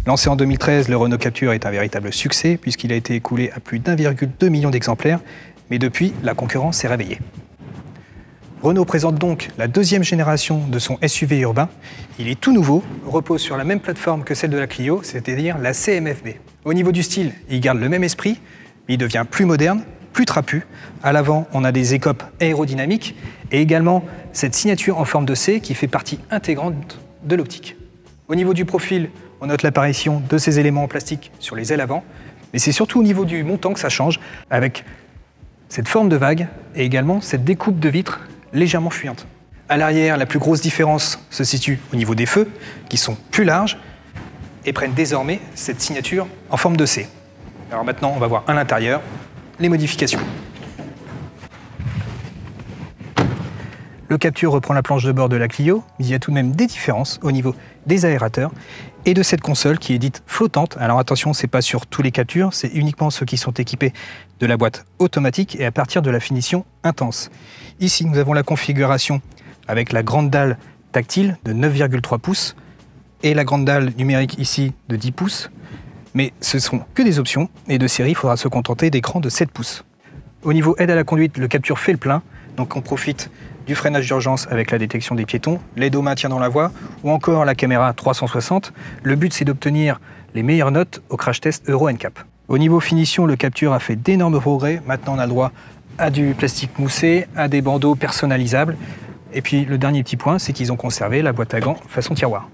Lancé en 2013, le Renault Captur est un véritable succès puisqu'il a été écoulé à plus d'1,2 million d'exemplaires, mais depuis, la concurrence s'est réveillée. Renault présente donc la deuxième génération de son SUV urbain. Il est tout nouveau, repose sur la même plateforme que celle de la Clio, c'est-à-dire la CMF-B. Au niveau du style, il garde le même esprit, mais il devient plus moderne, plus trapu. À l'avant, on a des écopes aérodynamiques et également cette signature en forme de C qui fait partie intégrante de l'optique. Au niveau du profil, on note l'apparition de ces éléments en plastique sur les ailes avant, mais c'est surtout au niveau du montant que ça change, avec cette forme de vague et également cette découpe de vitres légèrement fuyante. À l'arrière, la plus grosse différence se situe au niveau des feux, qui sont plus larges et prennent désormais cette signature en forme de C. Alors maintenant, on va voir à l'intérieur les modifications. Le Captur reprend la planche de bord de la Clio, mais il y a tout de même des différences au niveau des aérateurs et de cette console qui est dite flottante. Alors attention, c'est pas sur tous les Capturs, c'est uniquement ceux qui sont équipés de la boîte automatique et à partir de la finition intense. Ici, nous avons la configuration avec la grande dalle tactile de 9,3 pouces et la grande dalle numérique ici de 10 pouces. Mais ce ne sont que des options et de série, il faudra se contenter d'écrans de 7 pouces. Au niveau aide à la conduite, le Captur fait le plein, donc on profite du freinage d'urgence avec la détection des piétons, l'aide au maintien dans la voie ou encore la caméra 360. Le but, c'est d'obtenir les meilleures notes au crash test Euro NCAP. Au niveau finition, le Captur a fait d'énormes progrès. Maintenant, on a le droit à du plastique moussé, à des bandeaux personnalisables. Et puis, le dernier petit point, c'est qu'ils ont conservé la boîte à gants façon tiroir.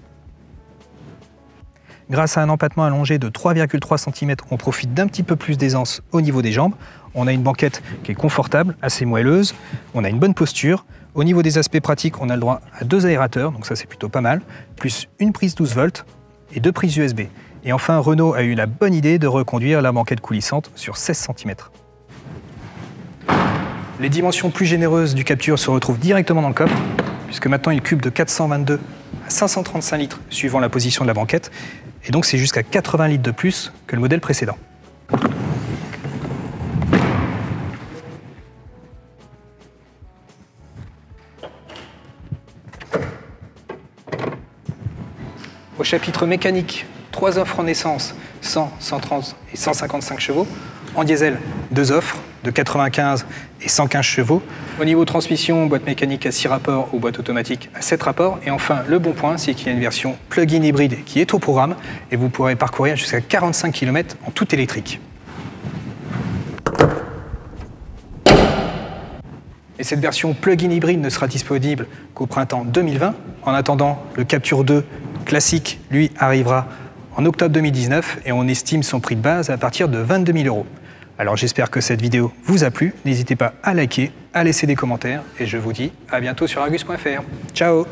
Grâce à un empattement allongé de 3,3 cm, on profite d'un petit peu plus d'aisance au niveau des jambes. On a une banquette qui est confortable, assez moelleuse. On a une bonne posture. Au niveau des aspects pratiques, on a le droit à 2 aérateurs, donc ça c'est plutôt pas mal, plus une prise 12 volts et 2 prises USB. Et enfin, Renault a eu la bonne idée de reconduire la banquette coulissante sur 16 cm. Les dimensions plus généreuses du Captur se retrouvent directement dans le coffre, puisque maintenant il cube de 422 à 535 litres suivant la position de la banquette, et donc c'est jusqu'à 80 litres de plus que le modèle précédent. Au chapitre mécanique, 3 offres en essence, 100, 130 et 155 chevaux. En diesel, 2 offres de 95 et 115 chevaux. Au niveau transmission, boîte mécanique à 6 rapports ou boîte automatique à 7 rapports. Et enfin, le bon point, c'est qu'il y a une version plug-in hybride qui est au programme et vous pourrez parcourir jusqu'à 45 km en tout électrique. Et cette version plug-in hybride ne sera disponible qu'au printemps 2020. En attendant, le Captur 2 classique, lui, arrivera en octobre 2019 et on estime son prix de base à partir de 22 000 €. Alors j'espère que cette vidéo vous a plu. N'hésitez pas à liker, à laisser des commentaires et je vous dis à bientôt sur argus.fr. Ciao!